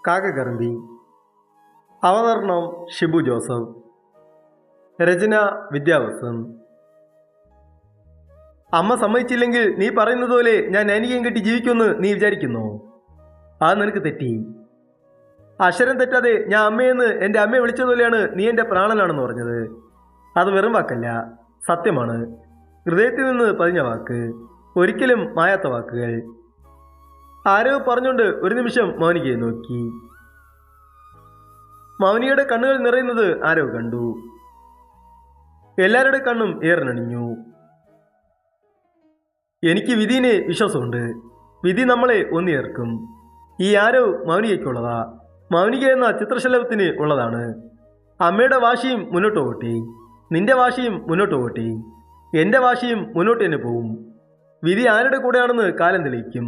കാക്കക്കറമ്പി. അവതരണം ഷിബു ജോസഫ്. രചന വിദ്യാവസൻ. അമ്മ സമ്മതിച്ചില്ലെങ്കിൽ നീ പറയുന്നത് പോലെ ഞാൻ അനിയൻ കെട്ടി ജീവിക്കുമെന്ന് നീ വിചാരിക്കുന്നോ? അത് നിനക്ക് തെറ്റി. അക്ഷരം തെറ്റാതെ ഞാൻ അമ്മയെന്ന് എൻ്റെ അമ്മയെ വിളിച്ചതുപോലെയാണ് നീ എൻ്റെ പ്രാണനാണെന്ന് പറഞ്ഞത്. അത് വെറും വാക്കല്ല, സത്യമാണ്. ഹൃദയത്തിൽ നിന്ന് പതിഞ്ഞ വാക്ക്, ഒരിക്കലും മായാത്ത വാക്കുകൾ. ആരോ പറഞ്ഞുകൊണ്ട് ഒരു നിമിഷം മൗനികയെ നോക്കി. മൗനികയുടെ കണ്ണുകൾ നിറയുന്നത് ആരോ കണ്ടു. എല്ലാവരുടെ കണ്ണും ഏറിനണിഞ്ഞു. എനിക്ക് വിധിനെ വിശ്വാസമുണ്ട്. വിധി നമ്മളെ ഒന്നിയേർക്കും. ഈ ആരോ മൗനികയ്ക്കുള്ളതാ. മൗനിക എന്ന ചിത്രശലഭത്തിന് ഉള്ളതാണ്. അമ്മയുടെ വാശിയും മുന്നോട്ട് പോകട്ടെ, നിന്റെ വാശിയും മുന്നോട്ട് പോകട്ടെ, എൻ്റെ വാശിയും മുന്നോട്ട് തന്നെ പോവും. വിധി ആരുടെ കൂടെയാണെന്ന് കാലം തെളിയിക്കും,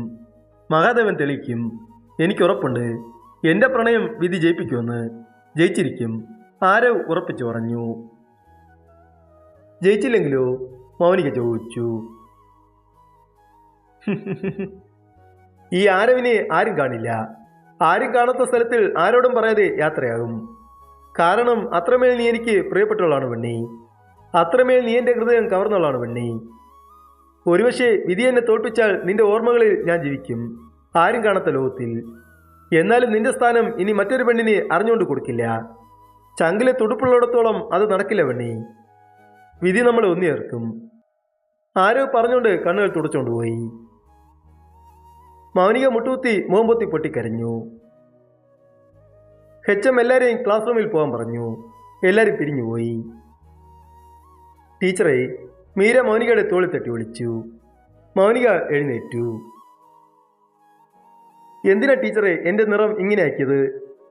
മഹാദേവൻ തെളിയിക്കും. എനിക്കുറപ്പുണ്ട് എൻ്റെ പ്രണയം വിധി ജയിപ്പിക്കുമെന്ന്. ജയിച്ചിരിക്കും, ആരോ ഉറപ്പിച്ചു പറഞ്ഞു. ജയിച്ചില്ലെങ്കിലോ? മൗനിക ചോദിച്ചു. ഈ ആരവിനെ ആരും കാണില്ല. ആരും കാണാത്ത സ്ഥലത്തിൽ ആരോടും പറയാതെ യാത്രയാകും. കാരണം അത്രമേൽ നീ എനിക്ക് പ്രിയപ്പെട്ടവളാണ് പെണ്ണി. അത്രമേൽ നീ എൻ്റെ ഹൃദയം കവർന്നവളാണ് പെണ്ണി. ഒരുപക്ഷെ വിധി എന്നെ തോൽപ്പിച്ചാൽ നിന്റെ ഓർമ്മകളിൽ ഞാൻ ജീവിക്കും, ആരും കാണാത്ത ലോകത്തിൽ. എന്നാലും നിന്റെ സ്ഥാനം ഇനി മറ്റൊരു പെണ്ണിനെ അറിഞ്ഞുകൊണ്ട് കൊടുക്കില്ല. ചങ്കിലെ തുടുപ്പുള്ളിടത്തോളം അത് നടക്കില്ല പെണ്ണി. വിധി നമ്മളെ ഒന്നിയേർക്കും. ആരോ പറഞ്ഞുകൊണ്ട് കണ്ണുകൾ തുടച്ചുകൊണ്ടുപോയി. മൗനിക മുട്ടുകുത്തി മുഖംപൊത്തി പൊട്ടിക്കരഞ്ഞു. HM എല്ലാവരെയും ക്ലാസ് റൂമിൽ പോകാൻ പറഞ്ഞു. എല്ലാവരും പിരിഞ്ഞുപോയി. ടീച്ചറെ, മീര മൗനികയുടെ തോളിൽ തട്ടി വിളിച്ചു. മൗനിക എഴുന്നേറ്റു. എന്തിനാ ടീച്ചറെ എൻ്റെ നിറം ഇങ്ങനെ ആക്കിയത്?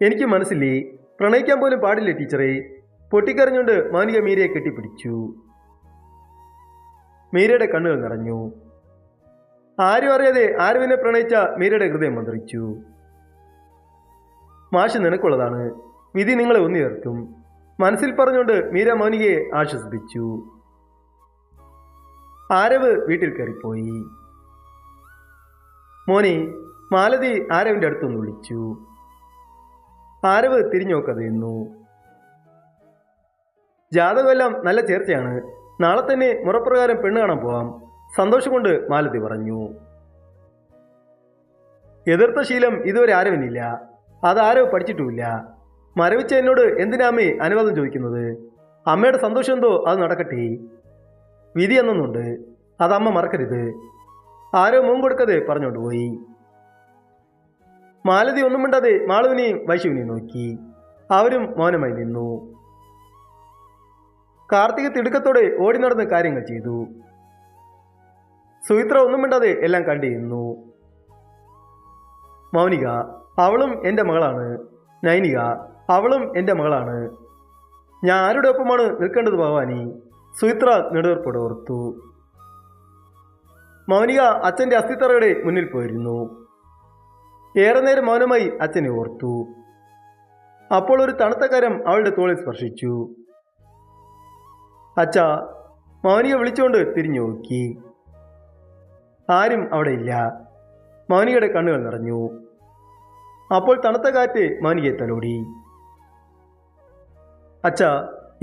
എനിക്ക് മനസ്സില്ലേ, പ്രണയിക്കാൻ പോലും പാടില്ലേ ടീച്ചറെ? പൊട്ടിക്കരഞ്ഞുകൊണ്ട് മൗനിക മീരയെ കെട്ടിപ്പിടിച്ചു. മീരയുടെ കണ്ണുകൾ നിറഞ്ഞു. ആരും അറിയാതെ ആരുവിനെ പ്രണയിച്ച മീരയുടെ ഹൃദയം മന്ത്രിച്ചു. മാഷ് നിനക്കുള്ളതാണ്, വിധി നിങ്ങളെ ഒന്നിയേർക്കും. മനസ്സിൽ പറഞ്ഞുകൊണ്ട് മീര മൗനികയെ ആശ്വസിപ്പിച്ചു. ആരവ് വീട്ടിൽ കയറിപ്പോയി. മോനെ, മാലതി ആരവിൻ്റെ അടുത്തൊന്ന് വിളിച്ചു. ആരവ് തിരിഞ്ഞു നോക്കാതെ നിന്നു. ജാതകമെല്ലാം നല്ല ചേർച്ചയാണ്. നാളെ തന്നെ മുറപ്രകാരം പെണ്ണ് കാണാൻ പോവാം. സന്തോഷം കൊണ്ട് മാലതി പറഞ്ഞു. എതിർത്ത ശീലം ഇതുവരെ ആരവിനില്ല. അതാരോ പഠിച്ചിട്ടുമില്ല. മരവിച്ച എന്നോട് എന്തിനാ അമ്മേ അനുവാദം ചോദിക്കുന്നത്? അമ്മയുടെ സന്തോഷം എന്തോ അത് നടക്കട്ടെ. വിധി എന്നുണ്ട്, അതമ്മ മറക്കരുത്. ആരോ മുൻ കൊടുക്കാതെ പറഞ്ഞുകൊണ്ട് പോയി. മാലതി ഒന്നും മിണ്ടാതെ മാളുവിനെയും വൈശുവിനെയും നോക്കി. അവരും മൗനമായി നിന്നു. കാർത്തിക തിടുക്കത്തോടെ ഓടി നടന്ന് കാര്യങ്ങൾ ചെയ്തു. സുഹിത്ര ഒന്നും മിണ്ടാതെ എല്ലാം കണ്ടിരുന്നു. മൗനിക, അവളും എൻ്റെ മകളാണ്. നൈനിക, അവളും എൻ്റെ മകളാണ്. ഞാൻ ആരുടെ ഒപ്പമാണ് നിൽക്കേണ്ടത് ഭവാനി? സുഹിത്ര നെടുവേർപ്പോടെ ഓർത്തു. മൗനിക അച്ഛൻ്റെ അസ്ഥിത്തറയുടെ മുന്നിൽ പോയിരുന്നു. ഏറെ നേരം മൗനമായി അച്ഛനെ ഓർത്തു. അപ്പോൾ ഒരു തണുത്ത കരം അവളുടെ തോളിൽ സ്പർശിച്ചു. അച്ഛാ, മൗനിക വിളിച്ചുകൊണ്ട് തിരിഞ്ഞു നോക്കി. ആരും അവിടെ ഇല്ല. മൗനികയുടെ കണ്ണുകൾ നിറഞ്ഞു. അപ്പോൾ തണുത്ത കാറ്റ് മൗനികയെ തലോടി. അച്ഛാ,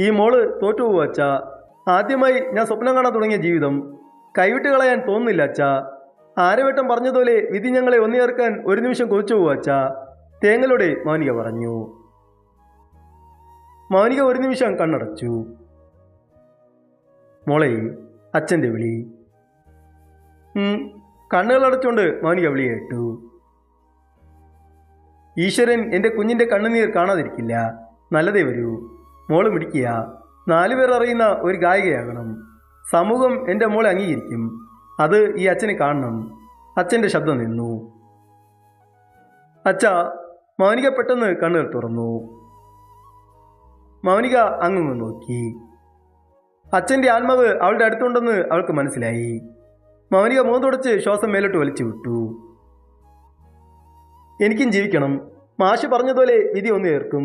ഈ മോള് തോറ്റുപോകും അച്ഛാ. ആദ്യമായി ഞാൻ സ്വപ്നം കാണാൻ തുടങ്ങിയ ജീവിതം കൈവിട്ട് കളയാൻ തോന്നുന്നില്ല അച്ഛാ. ആരവട്ടം പറഞ്ഞതുപോലെ വിധി ഞങ്ങളെ ഒന്നിയേർക്കാൻ ഒരു നിമിഷം കൊതിച്ചു പോവുക അച്ഛാ. തേങ്ങലോടെ മൗനിക പറഞ്ഞു. മൗനിക ഒരു നിമിഷം കണ്ണടച്ചു. മോളെ, അച്ഛൻ്റെ വിളി. കണ്ണുകൾ അടച്ചുകൊണ്ട് മൗനിക വിളി കേട്ടു. ഈശ്വരൻ എൻ്റെ കുഞ്ഞിൻ്റെ കണ്ണുനീർ കാണാതിരിക്കില്ല. നല്ലതേ വരൂ. മോള് മിടിക്കുക. 4 പേർ അറിയുന്ന ഒരു ഗായികയാകണം. സമൂഹം എൻ്റെ മോളെ അംഗീകരിക്കും. അത് ഈ അച്ഛനെ കാണണം. അച്ഛൻ്റെ ശബ്ദം നിന്നു. അച്ഛാ, മൗനിക പെട്ടെന്ന് കണ്ണുകൾ തുറന്നു. മൗനിക അങ്ങ് നോക്കി. അച്ഛൻ്റെ ആത്മാവ് അവളുടെ അടുത്തുണ്ടെന്ന് അവൾക്ക് മനസ്സിലായി. മൗനിക മുഖം തുടച്ച് ശ്വാസം മേലോട്ട് വലിച്ചു വിട്ടു. എനിക്കും ജീവിക്കണം. മാഷ് പറഞ്ഞതുപോലെ വിധി ഒന്നിയേർക്കും.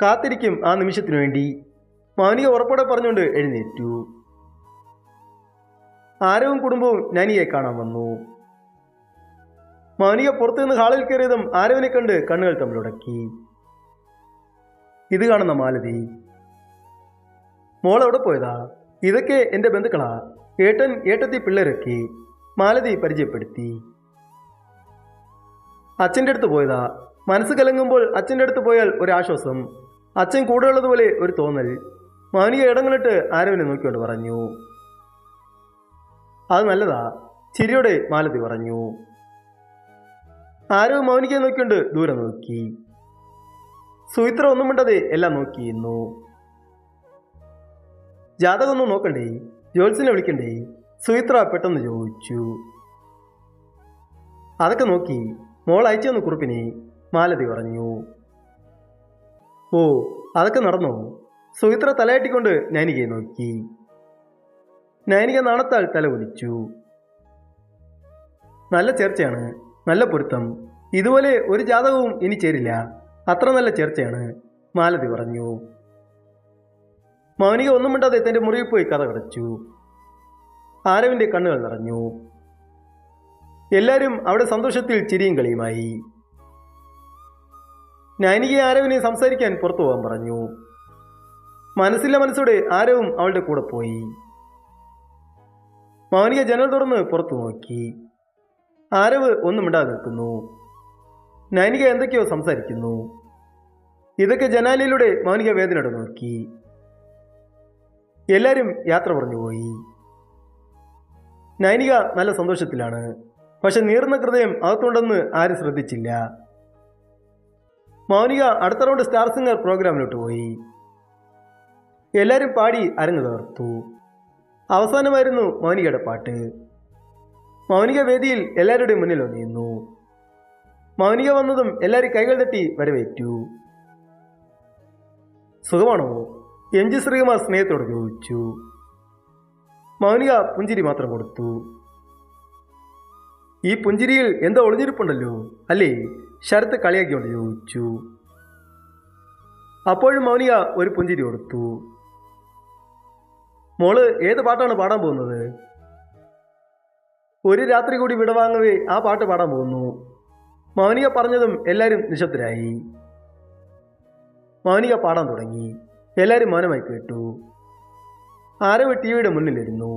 കാത്തിരിക്കും ആ നിമിഷത്തിനു വേണ്ടി. മൗനിക ഉറപ്പോടെ പറഞ്ഞുകൊണ്ട് എഴുന്നേറ്റു. ആരവും കുടുംബവും നൈനിയെ കാണാൻ വന്നു. മൗനിക പുറത്തുനിന്ന് ഹാളിൽ കയറിയതും ആരവിനെ കണ്ട് കണ്ണുകൾ തമ്മിലുടക്കി. ഇത് കാണുന്ന മാലതി, മോൾ എവിടെ പോയതാ? ഇതൊക്കെ എൻ്റെ ബന്ധുക്കളാ, ഏട്ടൻ ഏട്ടത്തി പിള്ളേരൊക്കെ മാലതി പരിചയപ്പെടുത്തി. അച്ഛൻ്റെ അടുത്ത് പോയതാ. മനസ്സ് കലങ്ങുമ്പോൾ അച്ഛൻ്റെ അടുത്ത് പോയാൽ ഒരാശ്വാസം, അച്ഛൻ കൂടെയുള്ളതുപോലെ ഒരു തോന്നൽ. മൗനിക ഇടങ്ങളിട്ട് ആരവിനെ നോക്കിക്കൊണ്ട് പറഞ്ഞു. അത് നല്ലതാ, ചിരിയോടെ മാലതി പറഞ്ഞു. ആരവ് മൗനികയെ നോക്കിക്കൊണ്ട് ദൂരെ നോക്കി. സുമിത്ര ഒന്നും മിണ്ടാതെ എല്ലാം നോക്കിയിരുന്നു. ജാതകമൊന്നും നോക്കണ്ടേ? ജോത്സ്യനെ വിളിക്കണ്ടേ? സുമിത്ര പെട്ടെന്ന് ചോദിച്ചു. അതൊക്കെ നോക്കി, മോൾ അയച്ചു തന്നു കുറിപ്പിനെ, മാലതി പറഞ്ഞു. ഓ, അതൊക്കെ നടന്നോ? സുമിത്ര തലയാട്ടിക്കൊണ്ട് നൈനികയെ നോക്കി. നൈനിക നാണത്താൽ തല കുനിച്ചു. നല്ല ചേർച്ചയാണ്, നല്ല പൊരുത്തം. ഇതുപോലെ ഒരു ജാതകവും ഇനി ചേരില്ല, അത്ര നല്ല ചേർച്ചയാണ്, മാലതി പറഞ്ഞു. മൗനിക ഒന്നും മിണ്ടാതെ തന്റെ മുറിയിൽ പോയി കഥ കടച്ചു. ആരവിന്റെ കണ്ണുകൾ നിറഞ്ഞു. എല്ലാവരും അവിടെ സന്തോഷത്തിൽ ചിരിയും കളിയുമായി. നൈനിക ആരവിനെ സംസാരിക്കാൻ പുറത്തു പോകാൻ പറഞ്ഞു. മനസ്സില്ല മനസ്സോടെ ആരവും അവളുടെ കൂടെ പോയി. മൗനിക ജനൽ തുറന്ന് പുറത്തു നോക്കി. ആരവ് ഒന്നും മിണ്ടാതെ നിൽക്കുന്നു. നൈനിക എന്തൊക്കെയോ സംസാരിക്കുന്നു. ഇതൊക്കെ ജനാലയിലൂടെ മൗനിക വേദനയോടെ നോക്കി. എല്ലാവരും യാത്ര പറഞ്ഞുപോയി. നൈനിക നല്ല സന്തോഷത്തിലാണ്. പക്ഷെ നീർന്ന ഹൃദയം അകത്തുണ്ടെന്ന് ആരും ശ്രദ്ധിച്ചില്ല. മൗനിക അടുത്ത റൗണ്ട് സ്റ്റാർ സിംഗർ പ്രോഗ്രാമിലോട്ട് പോയി. എല്ലാവരും പാടി അരങ്ങ് തകർത്തു. അവസാനമായിരുന്നു മൗനികയുടെ പാട്ട്. മൗനിക വേദിയിൽ എല്ലാവരുടെയും മുന്നിൽ വന്നിരുന്നു. മൗനിക വന്നതും എല്ലാവരും കൈകൾ തട്ടി വരവേറ്റു. സുഖമാണോ? MG ശ്രീകുമാർ സ്നേഹത്തോടെ ചോദിച്ചു. മൗനിക പുഞ്ചിരി മാത്രം കൊടുത്തു. ഈ പുഞ്ചിരിയിൽ എന്തോ ഒളിഞ്ഞിരിപ്പുണ്ടല്ലോ അല്ലേ? ശരത്ത് കളിയാക്കിക്കൊണ്ട് ചോദിച്ചു. അപ്പോഴും മൗനിക ഒരു പുഞ്ചിരി കൊടുത്തു. മോള് ഏത് പാട്ടാണ് പാടാൻ പോകുന്നത്? ഒരു രാത്രി കൂടി വിടവാങ്ങവേ ആ പാട്ട് പാടാൻ പോകുന്നു. മൗനിക പറഞ്ഞതും എല്ലാവരും നിശബ്ദരായി. മൗനിക പാടാൻ തുടങ്ങി. എല്ലാവരും മൗനമായി കേട്ടു. ആരവ് ടിവിയുടെ മുന്നിലിരുന്നു.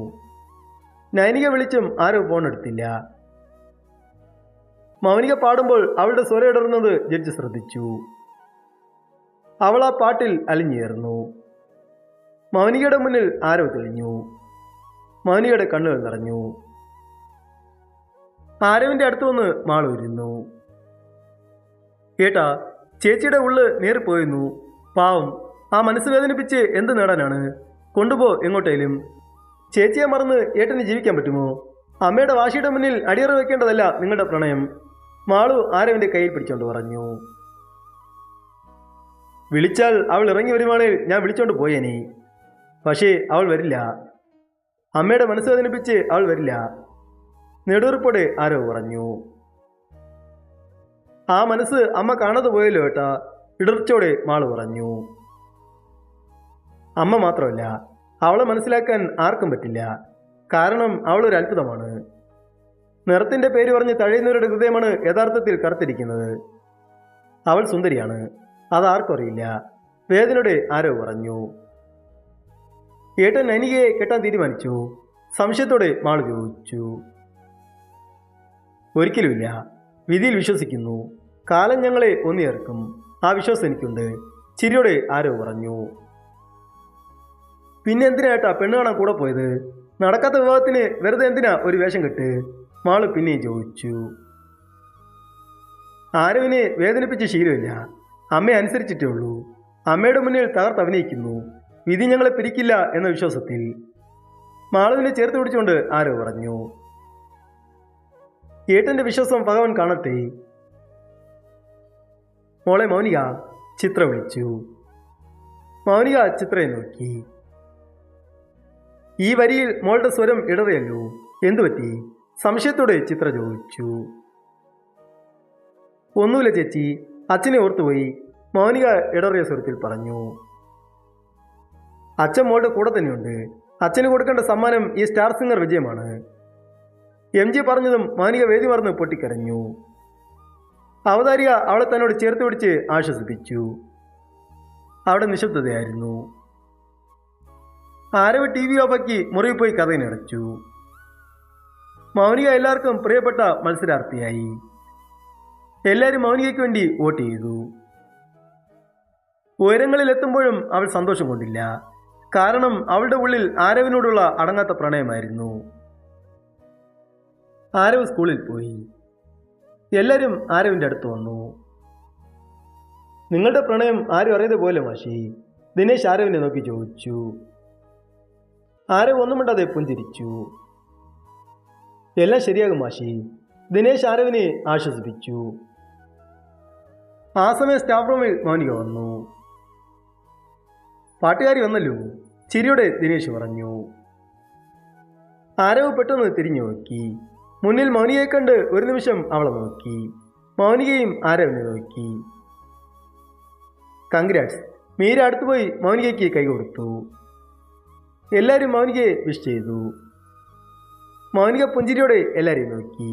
നൈനിക വിളിച്ചും ആരവ് ഫോണെടുത്തില്ല. മൗനിക പാടുമ്പോൾ അവളുടെ സ്വരം ഇടറുന്നത് ജഡ്ജ് ശ്രദ്ധിച്ചു. അവൾ ആ പാട്ടിൽ അലിഞ്ഞേർന്നു. മൗനികയുടെ മുന്നിൽ ആരവ് തെളിഞ്ഞു. മൗനികയുടെ കണ്ണുകൾ നിറഞ്ഞു. ആരവിന്റെ അടുത്ത് വന്ന് മാളു ഇരുന്നു. കേട്ടാ, ചേച്ചിയുടെ ഉള്ള് നേറിപ്പോയിരുന്നു. പാവം, ആ മനസ്സ് വേദനിപ്പിച്ച് എന്ത് നേടാനാണ്? കൊണ്ടുപോ എങ്ങോട്ടേലും. ചേച്ചിയെ മറന്ന് ഏട്ടന് ജീവിക്കാൻ പറ്റുമോ? അമ്മയുടെ വാശിയുടെ മുന്നിൽ അടിയറ വെക്കേണ്ടതല്ല നിങ്ങളുടെ പ്രണയം, മാളു ആരവിന്റെ കയ്യിൽ പിടിച്ചോണ്ട് പറഞ്ഞു. വിളിച്ചാൽ അവൾ ഇറങ്ങി വരുവാണെങ്കിൽ ഞാൻ വിളിച്ചോണ്ട് പോയേനെ. പക്ഷേ അവൾ വരില്ല. അമ്മയുടെ മനസ്സ് വേദനിപ്പിച്ച് അവൾ വരില്ല, നെടുവീർപ്പോടെ ആരവ് പറഞ്ഞു. ആ മനസ്സ് അമ്മ കാണാതെ പോയല്ലോ ഏട്ടാ, ഇടർച്ചോടെ മാള് പറഞ്ഞു. അമ്മ മാത്രമല്ല, അവളെ മനസ്സിലാക്കാൻ ആർക്കും പറ്റില്ല. കാരണം അവളൊരു അത്ഭുതമാണ്. നിറത്തിന്റെ പേര് പറഞ്ഞ് തഴയുന്നവരുടെ ഹൃദയമാണ് യഥാർത്ഥത്തിൽ കറുത്തിരിക്കുന്നത്. അവൾ സുന്ദരിയാണ്, അതാർക്കും അറിയില്ല, വേദനയുടെ ആരവ് പറഞ്ഞു. ഏട്ടൻ നൈനികയെ കെട്ടാൻ തീരുമാനിച്ചു? സംശയത്തോടെ മാള് ചോദിച്ചു. ഒരിക്കലുമില്ല, വിധിയിൽ വിശ്വസിക്കുന്നു. കാലം ഞങ്ങളെ ഒന്നിയേർക്കും, ആ വിശ്വാസം എനിക്കുണ്ട്, ചിരിയോടെ ആരവ് പറഞ്ഞു. പിന്നെ എന്തിനാ ഏട്ടാ പെണ്ണ് കാണാൻ കൂടെ പോയത്? നടക്കാത്ത വിവാഹത്തിന് വെറുതെ എന്തിനാ ഒരു വേഷം കെട്ട്? മാള് പിന്നെയും ചോദിച്ചു. ആരവിനെ വേദനിപ്പിച്ച് ശീലമില്ല, അമ്മയെ അനുസരിച്ചിട്ടേ ഉള്ളൂ. അമ്മയുടെ മുന്നിൽ തകർത്ത് അഭിനയിക്കുന്നു. വിധി ഞങ്ങളെ പിരിക്കില്ല എന്ന വിശ്വാസത്തിൽ. മാളുവിനെ ചേർത്ത് പിടിച്ചുകൊണ്ട് ആരവ് പറഞ്ഞു. ഏട്ടന്റെ വിശ്വാസം ഭഗവാൻ കാണട്ടെ. മോളെ മൗനിക, ചിത്ര വിളിച്ചു. മൗനിക ചിത്രയെ നോക്കി. ഈ വരിയിൽ മോളുടെ സ്വരം ഇടറിയല്ലോ, എന്തുപറ്റി? സംശയത്തോടെ ചിത്ര ചോദിച്ചു. ഒന്നുമില്ല ചേച്ചി, അച്ഛനെ ഓർത്തുപോയി, മൗനിക ഇടറിയ സ്വരത്തിൽ പറഞ്ഞു. അച്ഛൻ മോളുടെ കൂടെ തന്നെയുണ്ട്. അച്ഛന് കൊടുക്കേണ്ട സമ്മാനം ഈ സ്റ്റാർ സിംഗർ വിജയമാണ്. MG പറഞ്ഞതും മൗനിക വേദി മറന്ന് പൊട്ടിക്കരഞ്ഞു. അവതാരിക അവളെ തന്നോട് ചേർത്ത് പിടിച്ച് ആശ്വസിപ്പിച്ചു. അവിടെ നിശബ്ദതയായിരുന്നു. ആരവ് ടി വി ഓഫാക്കി മുറിയിൽ പോയി കഥയിനടച്ചു. മൗനിക എല്ലാവർക്കും പ്രിയപ്പെട്ട മത്സരാർത്ഥിയായി. എല്ലാവരും മൗനികയ്ക്ക് വേണ്ടി വോട്ട് ചെയ്തു. ഉയരങ്ങളിലെത്തുമ്പോഴും അവൾ സന്തോഷം കൊണ്ടില്ല. കാരണം അവളുടെ ഉള്ളിൽ ആരവിനോടുള്ള അടങ്ങാത്ത പ്രണയമായിരുന്നു. ആരവ് സ്കൂളിൽ പോയി. എല്ലാവരും ആരവിൻ്റെ അടുത്ത് വന്നു. നിങ്ങളുടെ പ്രണയം ആരും അറിയാതെ പോലെ മാഷി, ദിനേശ് ആരവിനെ നോക്കി ചോദിച്ചു. ആരവ് ഒന്നും മിണ്ടാതെ പുഞ്ചിരിച്ചു. എല്ലാം ശരിയാകും മാഷി, ദിനേശ് ആരവിനെ ആശ്വസിപ്പിച്ചു. ആ സമയം സ്റ്റാഫ് റൂമിൽ മൗനിക വന്നു. പാട്ടുകാരി വന്നല്ലോ, ചിരിയോടെ ദിനേശ് പറഞ്ഞു. ആരവ് പെട്ടെന്ന് തിരിഞ്ഞു നോക്കി. മുന്നിൽ മൗനികയെ കണ്ട് ഒരു നിമിഷം അവളെ നോക്കി. മൗനികയും ആരവിനെ നോക്കി. കൺഗ്രാറ്റ്സ്. മീര അടുത്തുപോയി മൗനികയ്ക്ക് കൈ കൊടുത്തു. എല്ലാവരും മൗനികയെ വിഷ് ചെയ്തു. മൗനിക പുഞ്ചിരിയോടെ എല്ലാവരെയും നോക്കി.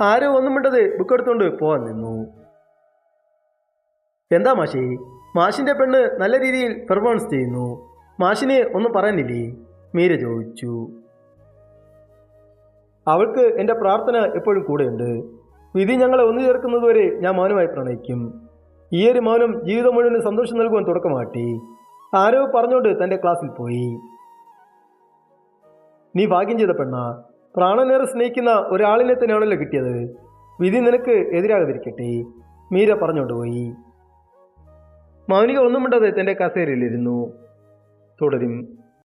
ആരോ ഒന്നും മിണ്ടത് ബുക്ക് എടുത്തുകൊണ്ട് പോകാൻ നിന്നു. എന്താ മാഷി, മാഷിന്റെ പെണ്ണ് നല്ല രീതിയിൽ പെർഫോമൻസ് ചെയ്യുന്നു, മാഷിനെ ഒന്നും പറയാനില്ലേ? മീര ചോദിച്ചു. അവൾക്ക് എൻ്റെ പ്രാർത്ഥന എപ്പോഴും കൂടെയുണ്ട്. വിധി ഞങ്ങളെ ഒന്നു ചേർക്കുന്നതുവരെ ഞാൻ മൗനമായി പ്രണയിക്കും. ഈ ഒരു മൗനം ജീവിതം മുഴുവൻ സന്തോഷം നൽകുവാൻ തുടക്കമാട്ടി. ആരോ പറഞ്ഞുകൊണ്ട് തൻ്റെ ക്ലാസ്സിൽ പോയി. നീ ഭാഗ്യം ചെയ്ത പെണ്ണ, പ്രാണനേറെ സ്നേഹിക്കുന്ന ഒരാളിനെ തന്നെയാണല്ലോ കിട്ടിയത്. വിധി നിനക്ക് എതിരാകാതിരിക്കട്ടെ, മീര പറഞ്ഞുകൊണ്ട് പോയി. മൗനിക ഒന്നും മിണ്ടാതെ തൻ്റെ കസേരയിലിരുന്നു. തുടരും.